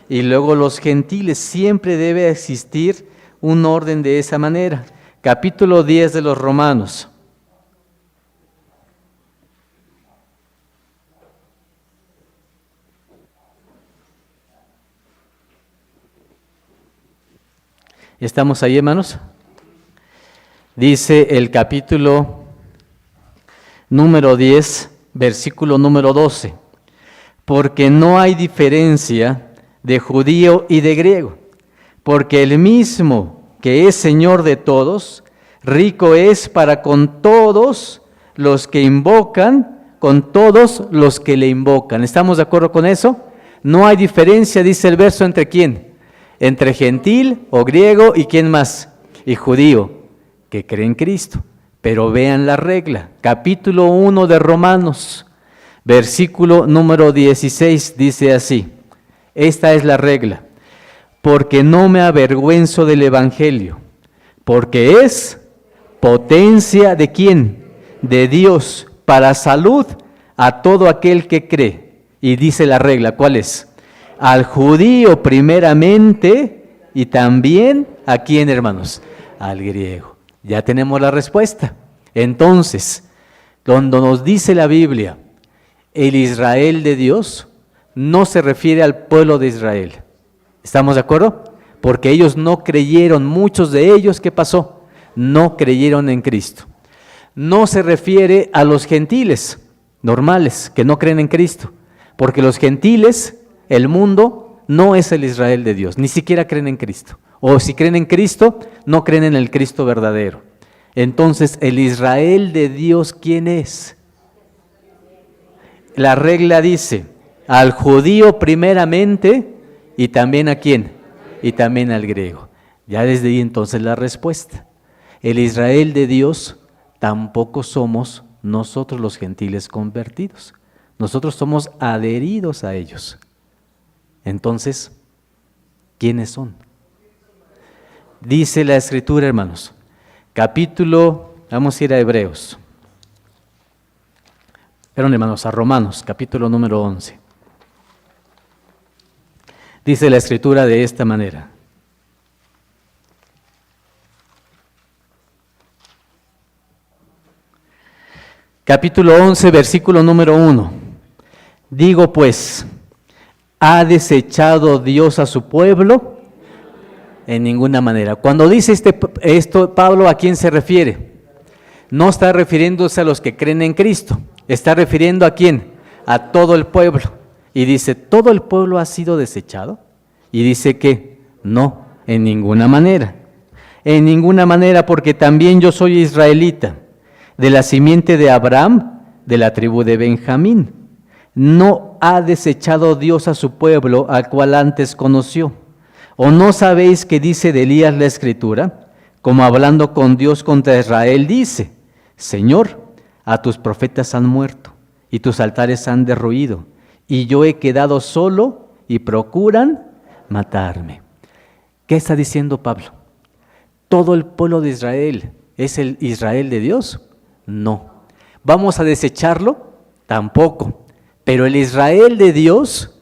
Y luego los gentiles. Siempre debe existir un orden de esa manera. Capítulo 10 de los Romanos. ¿Estamos ahí, hermanos? Dice el capítulo número 10, versículo número 12. Porque no hay diferencia de judío y de griego, porque el mismo que es Señor de todos, rico es para con todos los que invocan, con todos los que le invocan. ¿Estamos de acuerdo con eso? No hay diferencia, dice el verso, ¿entre quién? Entre gentil o griego y ¿quién más? Y judío, que cree en Cristo. Pero vean la regla, capítulo 1 de Romanos, versículo número 16, dice así, esta es la regla, porque no me avergüenzo del Evangelio, porque es potencia ¿de quién? De Dios, para salud a todo aquel que cree. Y dice la regla, ¿cuál es? Al judío primeramente y también ¿a quién, hermanos? Al griego. Ya tenemos la respuesta. Entonces, cuando nos dice la Biblia, el Israel de Dios, no se refiere al pueblo de Israel. ¿Estamos de acuerdo? Porque ellos no creyeron, muchos de ellos, ¿qué pasó? No creyeron en Cristo. No se refiere a los gentiles normales que no creen en Cristo, porque los gentiles, el mundo, no es el Israel de Dios, ni siquiera creen en Cristo. O si creen en Cristo, no creen en el Cristo verdadero. Entonces, el Israel de Dios, ¿quién es? La regla dice, al judío primeramente y también ¿a quién? Y también al griego. Ya desde ahí entonces la respuesta. El Israel de Dios tampoco somos nosotros los gentiles convertidos. Nosotros somos adheridos a ellos. Entonces, ¿quiénes son? Dice la Escritura, hermanos, vamos a ir a Hebreos. Perdón, hermanos, a Romanos, capítulo número 11. Dice la Escritura de esta manera. Capítulo 11, versículo número 1. Digo pues, ¿ha desechado Dios a su pueblo? En ninguna manera. Cuando dice esto, Pablo, ¿a quién se refiere? No está refiriéndose a los que creen en Cristo. Está refiriendo ¿a quién? A todo el pueblo. Y dice, ¿todo el pueblo ha sido desechado? Y dice que no, en ninguna manera. En ninguna manera, porque también yo soy israelita, de la simiente de Abraham, de la tribu de Benjamín. No ha desechado Dios a su pueblo, al cual antes conoció. ¿O no sabéis que dice de Elías la Escritura? Como hablando con Dios contra Israel, dice, Señor, a tus profetas han muerto, y tus altares han derruido, y yo he quedado solo, y procuran matarme. ¿Qué está diciendo Pablo? ¿Todo el pueblo de Israel es el Israel de Dios? No. ¿Vamos a desecharlo? Tampoco. Pero el Israel de Dios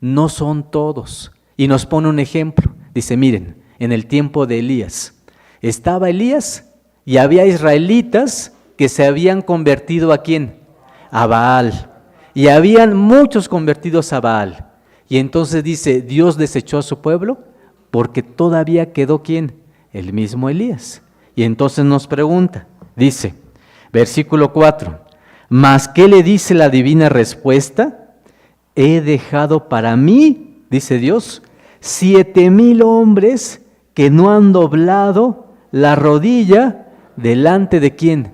no son todos. Y nos pone un ejemplo. Dice, miren, en el tiempo de Elías, estaba Elías y había israelitas que se habían convertido ¿a quién? A Baal. Y habían muchos convertidos a Baal. Y entonces dice, ¿Dios desechó a su pueblo? porque todavía quedó ¿quién? El mismo Elías. Y entonces nos pregunta, dice, versículo 4, ¿mas qué le dice la divina respuesta? He dejado para mí, dice Dios, 7,000 hombres que no han doblado la rodilla delante de ¿quién?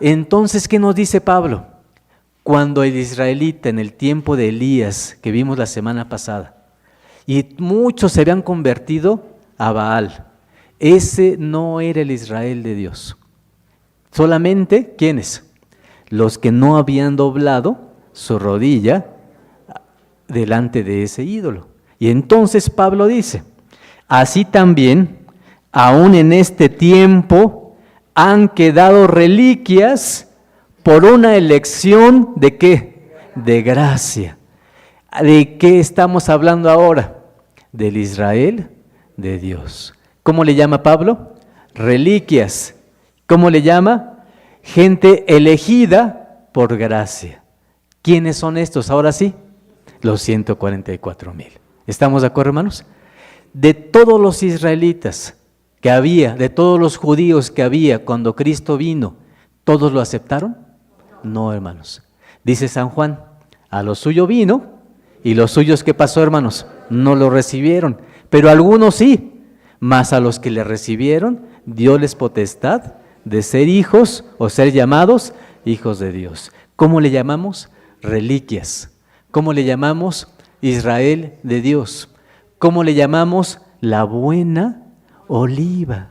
Entonces, ¿qué nos dice Pablo? Cuando el israelita en el tiempo de Elías, que vimos la semana pasada, y muchos se habían convertido a Baal, ese no era el Israel de Dios. Solamente, ¿quiénes? Los que no habían doblado su rodilla delante de ese ídolo. Y entonces Pablo dice, así también, aún en este tiempo, han quedado reliquias por una elección ¿de qué? De gracia. ¿De qué estamos hablando ahora? Del Israel de Dios. ¿Cómo le llama Pablo? Reliquias. ¿Cómo le llama? Gente elegida por gracia. ¿Quiénes son estos? Ahora sí, los 144,000. ¿Estamos de acuerdo, hermanos? De todos los israelitas que había, de todos los judíos que había cuando Cristo vino, ¿todos lo aceptaron? No, hermanos. Dice San Juan, a lo suyo vino y los suyos, ¿qué pasó, hermanos? No lo recibieron, pero algunos sí, mas a los que le recibieron, dióles potestad de ser hijos o ser llamados hijos de Dios. ¿Cómo le llamamos? Reliquias. ¿Cómo le llamamos? Israel de Dios. ¿Cómo le llamamos? La buena oliva.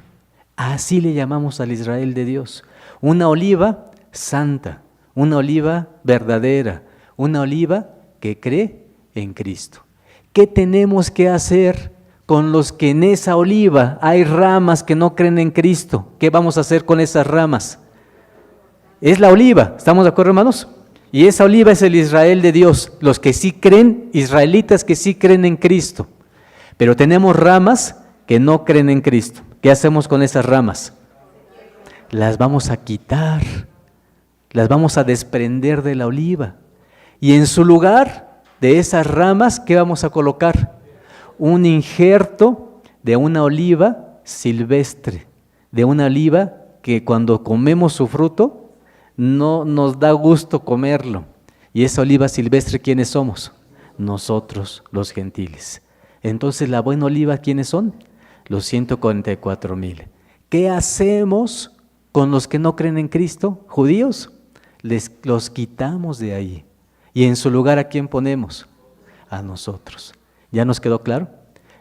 Así le llamamos al Israel de Dios. Una oliva santa, una oliva verdadera, una oliva que cree en Cristo. ¿Qué tenemos que hacer con los que en esa oliva hay ramas que no creen en Cristo? ¿Qué vamos a hacer con esas ramas? Es la oliva, ¿estamos de acuerdo, hermanos? Y esa oliva es el Israel de Dios, los que sí creen, israelitas que sí creen en Cristo. Pero tenemos ramas que no creen en Cristo. ¿Qué hacemos con esas ramas? Las vamos a quitar, las vamos a desprender de la oliva. Y en su lugar de esas ramas, ¿qué vamos a colocar? Un injerto de una oliva silvestre, de una oliva que cuando comemos su fruto, no nos da gusto comerlo. Y esa oliva silvestre, ¿quiénes somos? Nosotros, los gentiles. Entonces, la buena oliva, ¿quiénes son? Los 144,000. ¿Qué hacemos con los que no creen en Cristo? ¿Judíos? Los quitamos de ahí. ¿Y en su lugar a quién ponemos? A nosotros. ¿Ya nos quedó claro?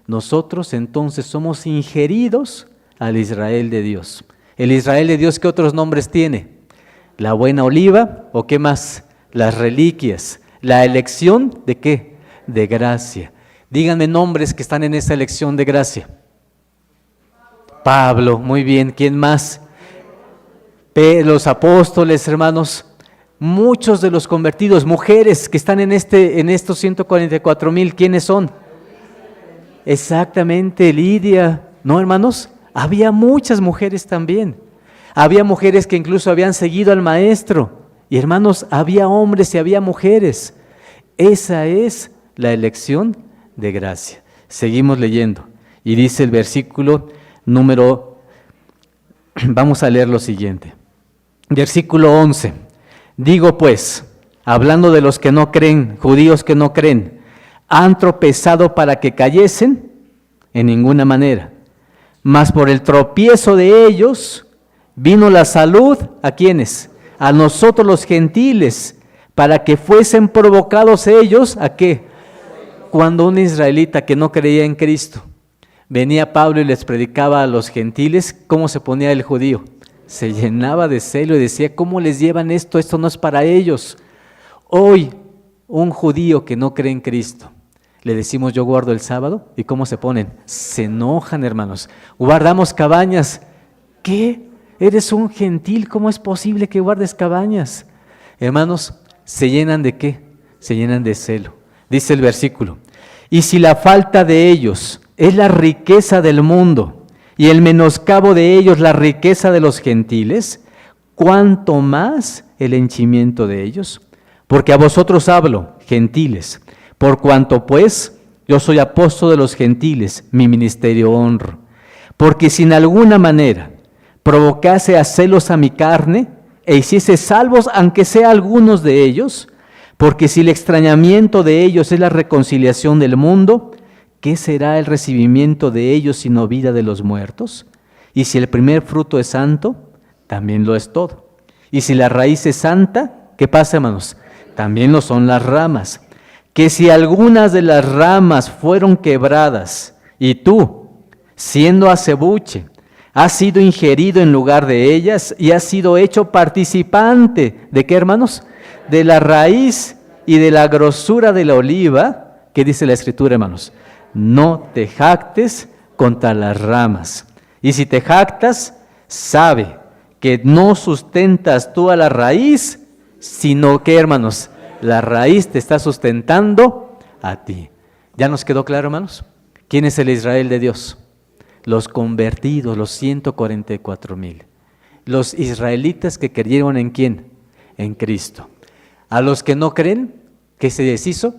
Nosotros entonces somos ingeridos al Israel de Dios. ¿El Israel de Dios qué otros nombres tiene? La buena oliva, ¿o qué más? Las reliquias. ¿La elección de qué? De gracia. Díganme nombres que están en esa elección de gracia. Pablo, muy bien. ¿Quién más? Los apóstoles, hermanos. Muchos de los convertidos, mujeres que están en estos 144,000, ¿quiénes son? Exactamente, Lidia. ¿No, hermanos? Había muchas mujeres también. Había mujeres que incluso habían seguido al maestro. Y hermanos, había hombres y había mujeres. Esa es la elección de gracia. Seguimos leyendo. Y dice el versículo vamos a leer lo siguiente. Versículo 11. Digo pues, hablando de los que no creen, judíos que no creen, ¿han tropezado para que cayesen? En ninguna manera. Mas por el tropiezo de ellos vino la salud, ¿a quiénes? A nosotros los gentiles, para que fuesen provocados ellos, ¿a qué? Cuando un israelita que no creía en Cristo, venía Pablo y les predicaba a los gentiles, ¿cómo se ponía el judío? Se llenaba de celo y decía, ¿cómo les llevan esto? Esto no es para ellos. Hoy, un judío que no cree en Cristo, le decimos yo guardo el sábado, ¿y cómo se ponen? Se enojan, hermanos. Guardamos cabañas. ¿Qué? Eres un gentil, ¿cómo es posible que guardes cabañas? Hermanos, ¿se llenan de qué? Se llenan de celo. Dice el versículo, y si la falta de ellos es la riqueza del mundo y el menoscabo de ellos la riqueza de los gentiles, ¿cuánto más el henchimiento de ellos? Porque a vosotros hablo, gentiles, por cuanto pues yo soy apóstol de los gentiles, mi ministerio honro. Porque si en alguna manera provocase a celos a mi carne, e hiciese salvos, aunque sea algunos de ellos, porque si el extrañamiento de ellos es la reconciliación del mundo, ¿qué será el recibimiento de ellos sino vida de los muertos? Y si el primer fruto es santo, también lo es todo. Y si la raíz es santa, ¿qué pasa, hermanos? También lo son las ramas. Que si algunas de las ramas fueron quebradas, y tú, siendo acebuche, has sido ingerido en lugar de ellas y has sido hecho participante, ¿de qué, hermanos? De la raíz y de la grosura de la oliva, ¿qué dice la Escritura, hermanos? No te jactes contra las ramas. Y si te jactas, sabe que no sustentas tú a la raíz, sino que, hermanos, la raíz te está sustentando a ti. ¿Ya nos quedó claro, hermanos? ¿Quién es el Israel de Dios? Los convertidos, los 144,000. Los israelitas que creyeron ¿en quién? En Cristo. A los que no creen, ¿qué se deshizo?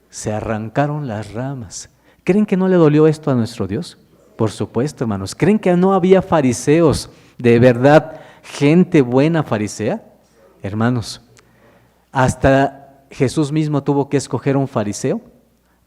Se arrancaron las ramas. ¿Creen que no le dolió esto a nuestro Dios? Por supuesto, hermanos. ¿Creen que no había fariseos, de verdad, gente buena farisea? Hermanos, hasta Jesús mismo tuvo que escoger un fariseo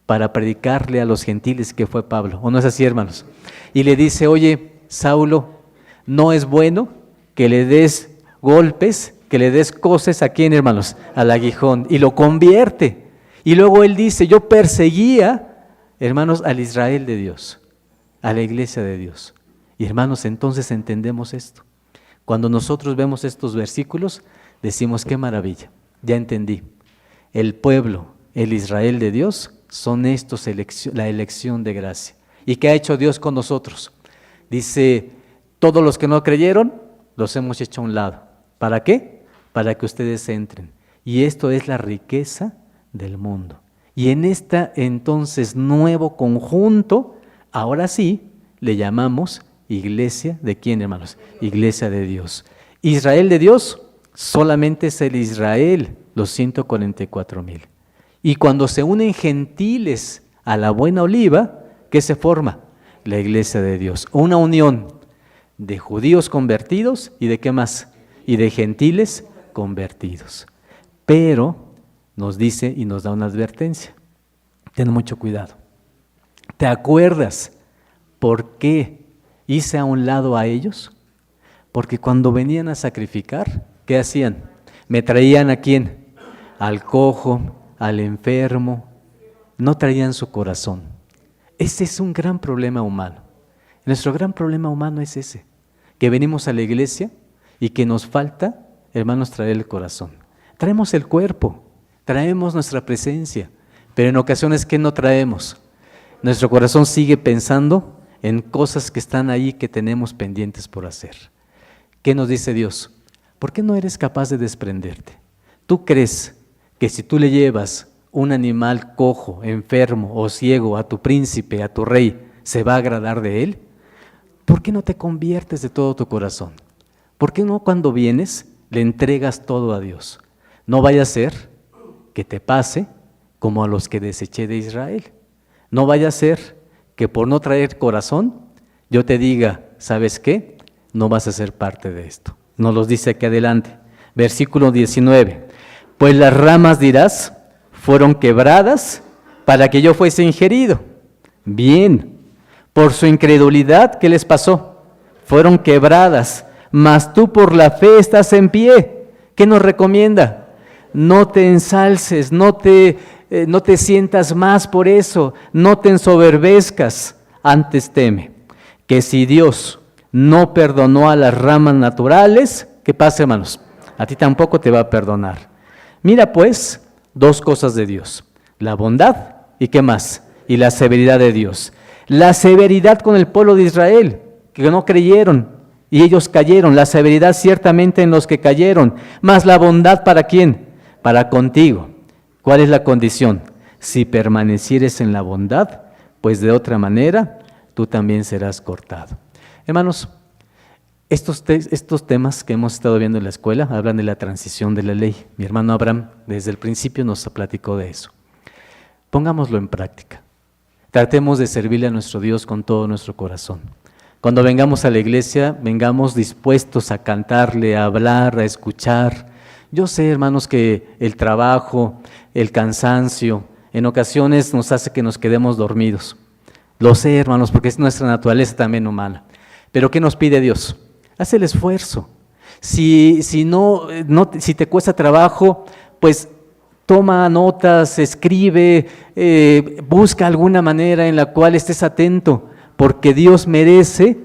para predicarle a los gentiles, que fue Pablo. ¿O no es así, hermanos? Y le dice, oye, Saulo, no es bueno que le des golpes, que le des cosas ¿a quién, hermanos? Al aguijón. Y lo convierte. Y luego él dice, yo perseguía, hermanos, al Israel de Dios, a la iglesia de Dios. Y hermanos, entonces entendemos esto. Cuando nosotros vemos estos versículos, decimos, qué maravilla, ya entendí. El pueblo, el Israel de Dios, son estos la elección de gracia. ¿Y qué ha hecho Dios con nosotros? Dice, todos los que no creyeron, los hemos hecho a un lado. ¿Para qué? Para que ustedes entren. Y esto es la riqueza del mundo. Y en este entonces nuevo conjunto, ahora sí, le llamamos iglesia, ¿de quién, hermanos? Iglesia de Dios. Israel de Dios solamente es el Israel, los 144,000. Y cuando se unen gentiles a la buena oliva, ¿qué se forma? La iglesia de Dios. Una unión de judíos convertidos y de qué más? Y de gentiles convertidos. Pero nos dice y nos da una advertencia. Ten mucho cuidado. ¿Te acuerdas por qué hice a un lado a ellos? Porque cuando venían a sacrificar, ¿qué hacían? ¿Me traían a quién? Al cojo, al enfermo. No traían su corazón. Ese es un gran problema humano. Nuestro gran problema humano es ese, que venimos a la iglesia y que nos falta, hermanos, traer el corazón. Traemos el cuerpo, traemos nuestra presencia, pero en ocasiones, ¿qué no traemos? Nuestro corazón sigue pensando en cosas que están ahí que tenemos pendientes por hacer. ¿Qué nos dice Dios? ¿Por qué no eres capaz de desprenderte? ¿Tú crees que si tú le llevas un animal cojo, enfermo o ciego a tu príncipe, a tu rey, se va a agradar de él? ¿Por qué no te conviertes de todo tu corazón? ¿Por qué no cuando vienes le entregas todo a Dios? No vaya a ser que te pase como a los que deseché de Israel. No vaya a ser que por no traer corazón yo te diga, ¿sabes qué? No vas a ser parte de esto. Nos los dice aquí adelante, versículo 19. Pues las ramas, dirás, fueron quebradas para que yo fuese ingerido. Bien, por su incredulidad, ¿qué les pasó? Fueron quebradas, mas tú por la fe estás en pie. ¿Qué nos recomienda? No te ensalces, no te sientas más por eso, no te ensoberbezcas, antes teme que si Dios no perdonó a las ramas naturales, ¿qué pasa, hermanos? A ti tampoco te va a perdonar. Mira pues, dos cosas de Dios, la bondad y ¿qué más? Y la severidad de Dios. La severidad con el pueblo de Israel, que no creyeron y ellos cayeron, la severidad ciertamente en los que cayeron, más la bondad ¿para quién? Para contigo. ¿Cuál es la condición? Si permanecieres en la bondad, pues de otra manera tú también serás cortado. Hermanos, estos temas que hemos estado viendo en la escuela hablan de la transición de la ley. Mi hermano Abraham desde el principio nos platicó de eso. Pongámoslo en práctica. Tratemos de servirle a nuestro Dios con todo nuestro corazón. Cuando vengamos a la iglesia, vengamos dispuestos a cantarle, a hablar, a escuchar. Yo sé, hermanos, que el trabajo, el cansancio, en ocasiones nos hace que nos quedemos dormidos. Lo sé, hermanos, porque es nuestra naturaleza también humana. Pero ¿qué nos pide Dios? Haz el esfuerzo. Si te cuesta trabajo, pues toma notas, escribe, busca alguna manera en la cual estés atento, porque Dios merece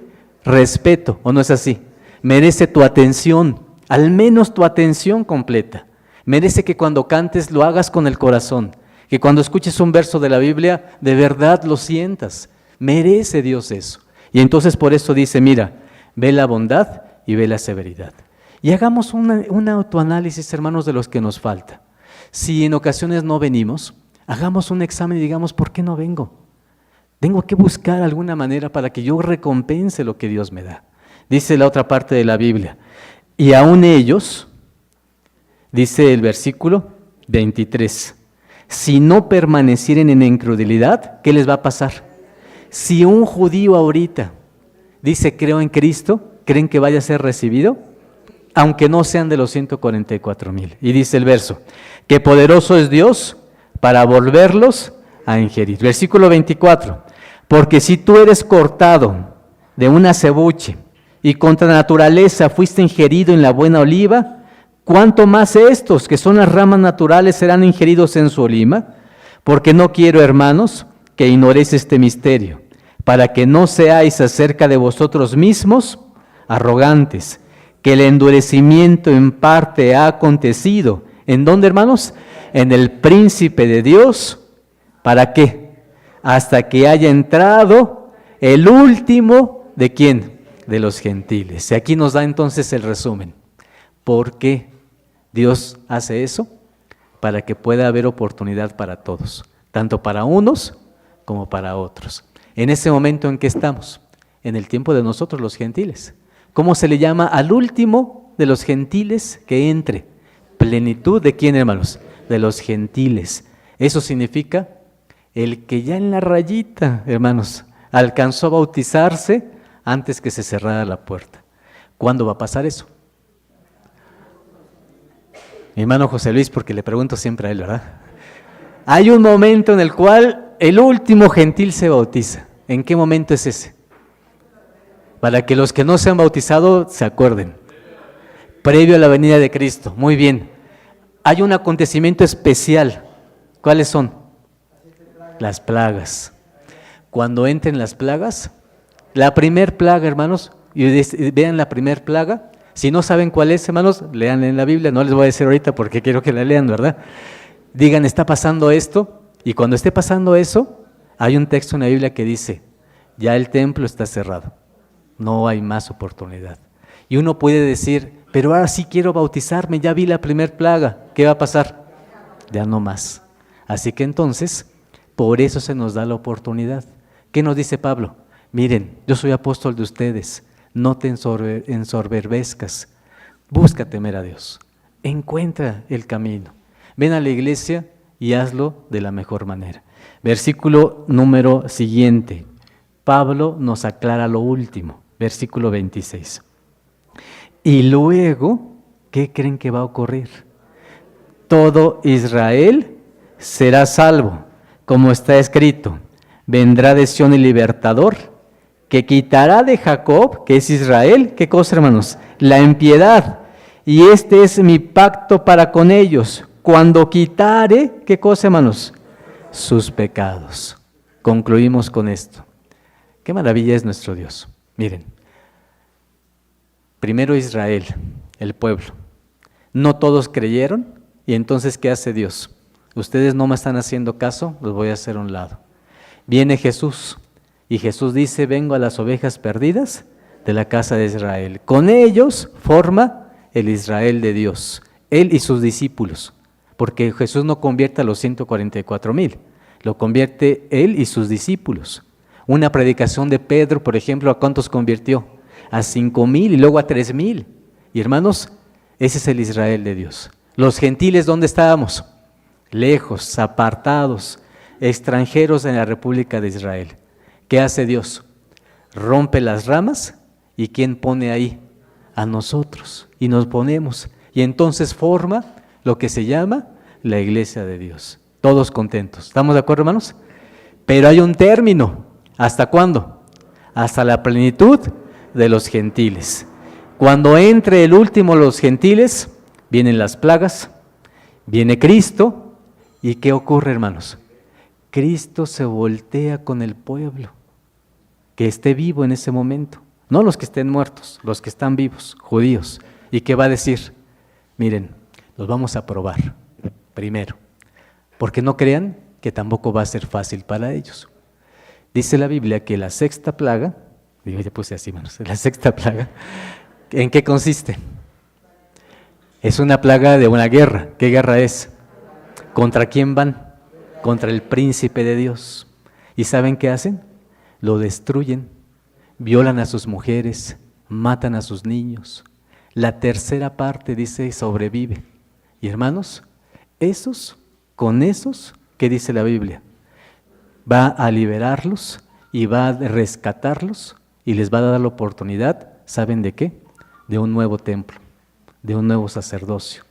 respeto, ¿o no es así? Merece tu atención, al menos tu atención completa. Merece que cuando cantes lo hagas con el corazón, que cuando escuches un verso de la Biblia, de verdad lo sientas. Merece Dios eso. Y entonces por eso dice, mira, ve la bondad y ve la severidad. Y hagamos un autoanálisis, hermanos, de los que nos falta. Si en ocasiones no venimos, hagamos un examen y digamos, ¿por qué no vengo? Tengo que buscar alguna manera para que yo recompense lo que Dios me da. Dice la otra parte de la Biblia, y aún ellos, dice el versículo 23, si no permanecieren en incredulidad, ¿qué les va a pasar? Si un judío ahorita dice, creo en Cristo, ¿creen que vaya a ser recibido? Aunque no sean de los 144,000. Y dice el verso, que poderoso es Dios para volverlos a ingerir. Versículo 24, porque si tú eres cortado de un acebuche y contra naturaleza fuiste ingerido en la buena oliva, ¿cuánto más estos, que son las ramas naturales, serán ingeridos en su oliva? Porque no quiero, hermanos, que ignoréis este misterio, para que no seáis acerca de vosotros mismos arrogantes, que el endurecimiento en parte ha acontecido. ¿En dónde, hermanos? En el príncipe de Dios. ¿Para qué? Hasta que haya entrado el último, ¿de quién? De los gentiles. Y aquí nos da entonces el resumen. ¿Por qué Dios hace eso? Para que pueda haber oportunidad para todos, tanto para unos como para otros. En ese momento en que estamos, en el tiempo de nosotros los gentiles. ¿Cómo se le llama al último de los gentiles que entre? Plenitud ¿de quién, hermanos? De los gentiles. Eso significa el que ya en la rayita, hermanos, alcanzó a bautizarse antes que se cerrara la puerta. ¿Cuándo va a pasar eso? Mi hermano José Luis, porque le pregunto siempre a él, ¿verdad? Hay un momento en el cual el último gentil se bautiza. ¿En qué momento es ese? Para que los que no se han bautizado se acuerden. Previo a la venida de Cristo. Muy bien. Hay un acontecimiento especial. ¿Cuáles son? Las plagas. Cuando entren las plagas, la primer plaga, hermanos, y vean la primer plaga. Si no saben cuál es, hermanos, lean en la Biblia. No les voy a decir ahorita porque quiero que la lean, ¿verdad? Digan, está pasando esto. Y cuando esté pasando eso, hay un texto en la Biblia que dice, ya el templo está cerrado. No hay más oportunidad. Y uno puede decir, pero ahora sí quiero bautizarme, ya vi la primer plaga. ¿Qué va a pasar? Ya no más. Así que entonces, por eso se nos da la oportunidad. ¿Qué nos dice Pablo? Miren, yo soy apóstol de ustedes, no te ensoberbezcas, busca temer a Dios, encuentra el camino. Ven a la iglesia y hazlo de la mejor manera. Versículo número siguiente. Pablo nos aclara lo último, versículo 26. Y luego, ¿qué creen que va a ocurrir? Todo Israel será salvo, como está escrito. Vendrá de Sión el libertador, que quitará de Jacob, que es Israel, ¿qué cosa, hermanos? La impiedad. Y este es mi pacto para con ellos, cuando quitare, ¿qué cosa, hermanos? Sus pecados. Concluimos con esto. Qué maravilla es nuestro Dios. Miren, primero Israel, el pueblo. No todos creyeron, y entonces, ¿qué hace Dios? Ustedes no me están haciendo caso, los voy a hacer a un lado. Viene Jesús, y Jesús dice, vengo a las ovejas perdidas de la casa de Israel. Con ellos forma el Israel de Dios, él y sus discípulos, porque Jesús no convierte a los 144,000, lo convierte él y sus discípulos. Una predicación de Pedro, por ejemplo, ¿a cuántos convirtió? A 5,000 y luego a 3,000. Y hermanos, ese es el Israel de Dios. Los gentiles, ¿dónde estábamos? Lejos, apartados. extranjeros en la República de Israel. ¿Qué hace Dios? Rompe las ramas y ¿quién pone ahí? A nosotros, y nos ponemos, y entonces forma lo que se llama la iglesia de Dios. Todos contentos. ¿Estamos de acuerdo, hermanos? Pero hay un término. ¿Hasta cuándo? Hasta la plenitud de los gentiles. Cuando entre el último de los gentiles, vienen las plagas, viene Cristo, ¿y qué ocurre, hermanos? Cristo se voltea con el pueblo, que esté vivo en ese momento, no los que estén muertos, los que están vivos, judíos, y que va a decir, miren, los vamos a probar primero, porque no crean que tampoco va a ser fácil para ellos. Dice la Biblia que la sexta plaga, digo, ya puse así, hermanos, la sexta plaga, ¿en qué consiste? Es una plaga de una guerra. ¿Qué guerra es? ¿Contra quién van? Contra el príncipe de Dios. ¿Y saben qué hacen? Lo destruyen, violan a sus mujeres, matan a sus niños. La tercera parte, dice, sobrevive. Y hermanos, con esos, ¿qué dice la Biblia? Va a liberarlos y va a rescatarlos y les va a dar la oportunidad, ¿saben de qué? De un nuevo templo, de un nuevo sacerdocio.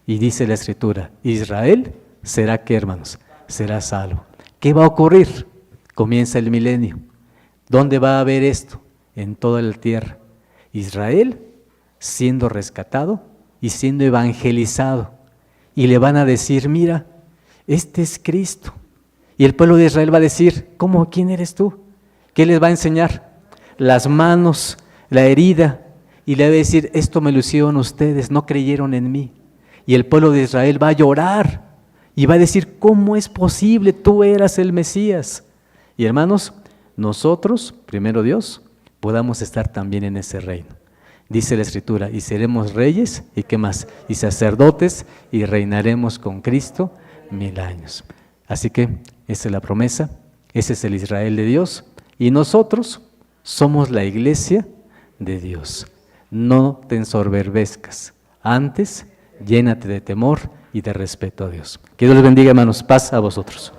Y dice la Escritura, Israel será, ¿qué, hermanos? Será salvo. ¿Qué va a ocurrir? Comienza el milenio. ¿Dónde va a haber esto? En toda la tierra. Israel siendo rescatado y siendo evangelizado. Y le van a decir, mira, este es Cristo. Y el pueblo de Israel va a decir, ¿cómo? ¿Quién eres tú? ¿Qué les va a enseñar? Las manos, la herida. Y le va a decir, esto me lo hicieron ustedes, no creyeron en mí. Y el pueblo de Israel va a llorar y va a decir, ¿cómo es posible? Tú eras el Mesías. Y hermanos, nosotros, primero Dios, podamos estar también en ese reino. Dice la Escritura, y seremos reyes, ¿y qué más? Y sacerdotes, y reinaremos con Cristo 1000 años. Así que esa es la promesa, ese es el Israel de Dios, y nosotros somos la iglesia de Dios. No te ensoberbezcas, antes llénate de temor y de respeto a Dios. Que Dios les bendiga, hermanos, paz a vosotros.